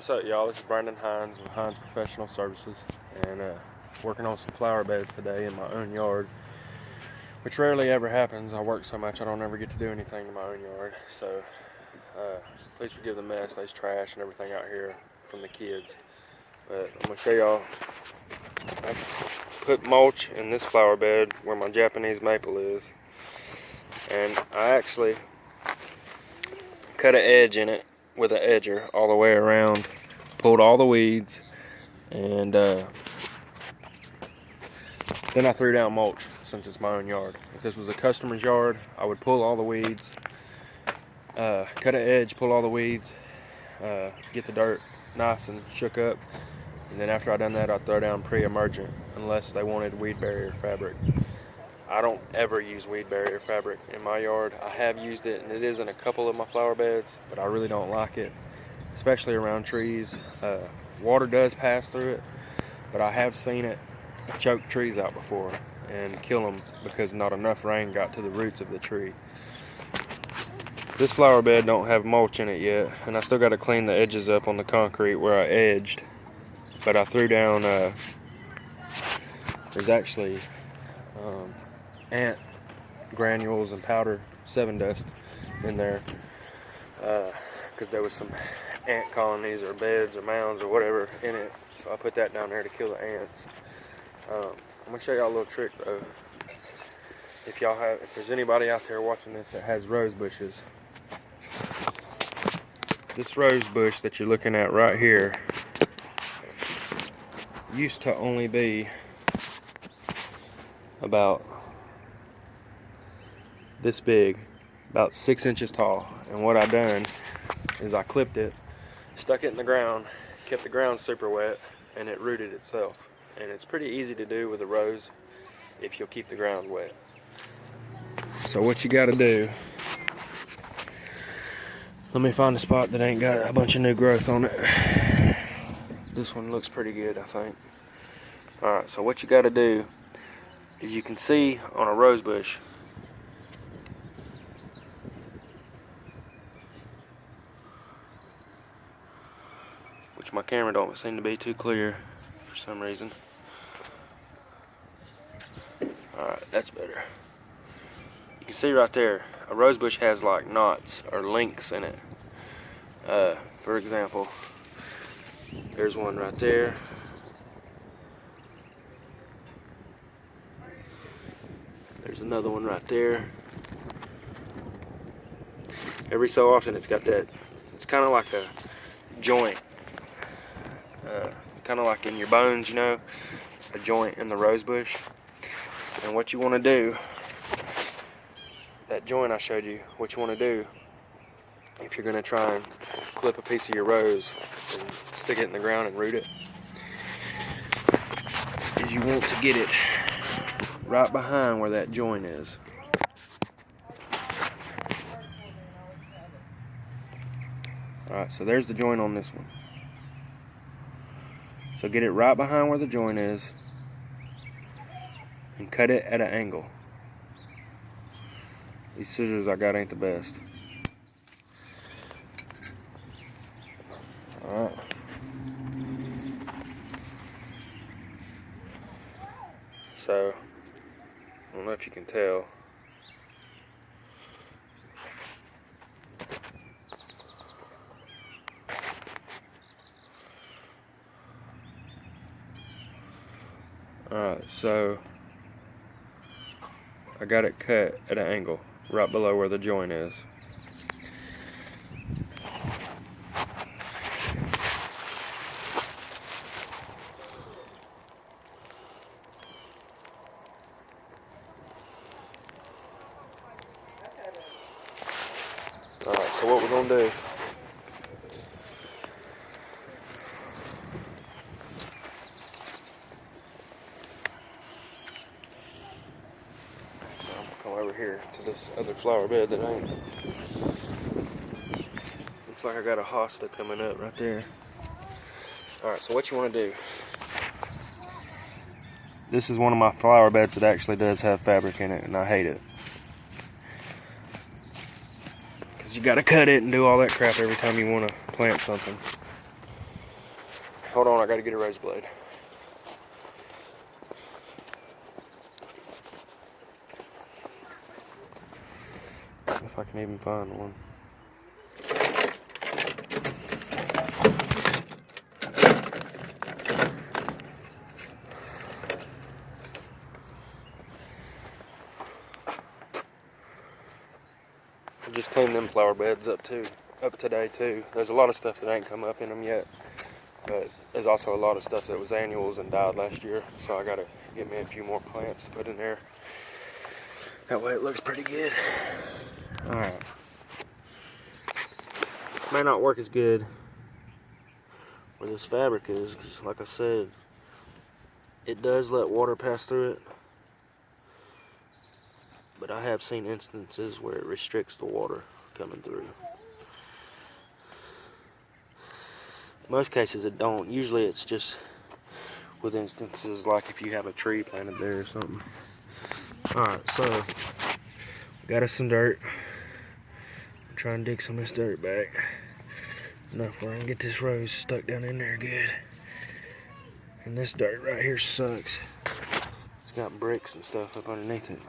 What's up, y'all? This is Brandon Hines with Hines Professional Services, and working on some flower beds today in my own yard, which rarely ever happens. I work so much I don't ever get to do anything in my own yard, so please forgive the mess. There's trash and everything out here from the kids, but I'm going to show y'all. I put mulch in this flower bed where my Japanese maple is, and I actually cut an edge in it with an edger all the way around, pulled all the weeds, and then I threw down mulch since it's my own yard. If this was a customer's yard, I would pull all the weeds, cut an edge, pull all the weeds, get the dirt nice and shook up, and then after I done that, I'd throw down pre-emergent unless they wanted weed barrier fabric. I don't ever use weed barrier fabric in my yard. I have used it, and it is in a couple of my flower beds, but I really don't like it, especially around trees. Water does pass through it, but I have seen it choke trees out before and kill them because not enough rain got to the roots of the tree. This flower bed don't have mulch in it yet, and I still got to clean the edges up on the concrete where I edged, but I threw down, there's actually ant granules and powder 7 dust in there because there was some ant colonies or beds or mounds or whatever in it, so I put that down there to kill the ants. I'm gonna show y'all a little trick though. If there's anybody out there watching this that has rose bushes, this rose bush that you're looking at right here used to only be about this big, about 6 inches tall, and what I done is I clipped it, stuck it in the ground, kept the ground super wet, and it rooted itself. And it's pretty easy to do with a rose if you'll keep the ground wet. So what you got to do, let me find a spot that ain't got a bunch of new growth on it. This one looks pretty good, I think. Alright, so what you got to do is, you can see on a rose bush, which my camera don't seem to be too clear for some reason. Alright, that's better. You can see right there, a rose bush has like knots or links in it. For example, there's one right there. There's another one right there. Every so often it's got that, it's kind of like a joint. Kind of like in your bones, you know, a joint in the rose bush. And what you want to do, that joint I showed you, what you want to do if you're going to try and clip a piece of your rose and stick it in the ground and root it, is you want to get it right behind where that joint is. Alright, so there's the joint on this one. So get it right behind where the joint is and cut it at an angle. These scissors I got ain't the best. Alright. So, I don't know if you can tell. Alright, so I got it cut at an angle right below where the joint is. Alright, so what we're going to do, come over here to this other flower bed that ain't. Looks like I got a hosta coming up right there. Alright, so what you want to do, this is one of my flower beds that actually does have fabric in it, and I hate it. because you got to cut it and do all that crap every time you want to plant something. Hold on, I gotta get a razor blade. If I can even find one. I just cleaned them flower beds up today too. There's a lot of stuff that ain't come up in them yet, but there's also a lot of stuff that was annuals and died last year, so I gotta get me a few more plants to put in there. That way it looks pretty good. Alright. May not work as good where this fabric is, because like I said, it does let water pass through it, but I have seen instances where it restricts the water coming through. Most cases it don't. Usually it's just with instances like if you have a tree planted there or something. Alright, so we got us some dirt. I'm trying to dig some of this dirt back. Enough where I can get this rose stuck down in there good. And this dirt right here sucks. It's got bricks and stuff up underneath it.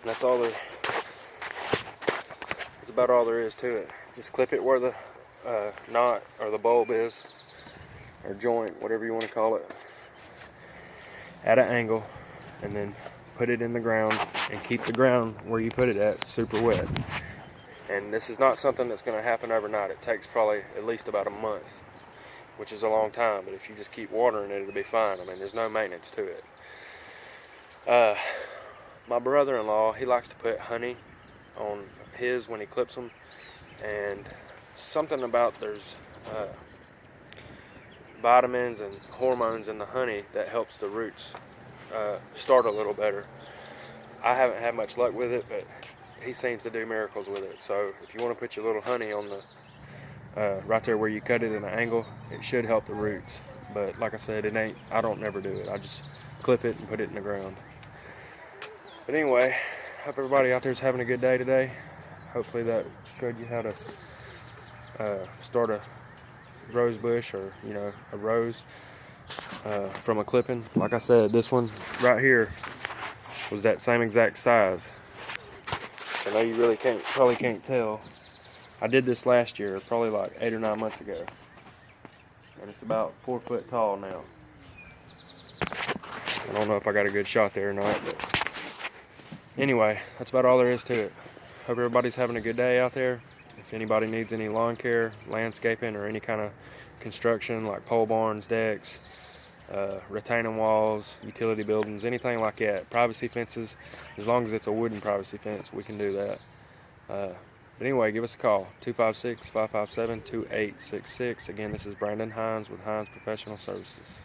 That's all there. That's about all there is to it. Just clip it where the knot or the bulb is, or joint, whatever you want to call it, at an angle, and then put it in the ground and keep the ground where you put it at super wet. And this is not something that's going to happen overnight. It takes probably at least about a month, which is a long time, but if you just keep watering it, it'll be fine. I mean, there's no maintenance to it. My brother-in-law, he likes to put honey on his when he clips them, and something about there's vitamins and hormones in the honey that helps the roots start a little better. I haven't had much luck with it, but he seems to do miracles with it. So if you want to put your little honey on the right there where you cut it in an angle, it should help the roots. But like I said, I don't never do it. I just clip it and put it in the ground. But anyway, hope everybody out there is having a good day today. Hopefully that showed you how to start a rose bush, or a rose from a clipping. Like I said, this one right here was that same exact size. I know you really probably can't tell. I did this last year, probably like 8 or 9 months ago, and it's about 4 foot tall now. I don't know if I got a good shot there or not, but anyway, that's about all there is to it. Hope everybody's having a good day out there. If anybody needs any lawn care, landscaping, or any kind of construction like pole barns, decks, retaining walls, utility buildings, anything like that, privacy fences, as long as it's a wooden privacy fence, we can do that. But anyway, give us a call, 256-557-2866. Again, this is Brandon Hines with Hines Professional Services.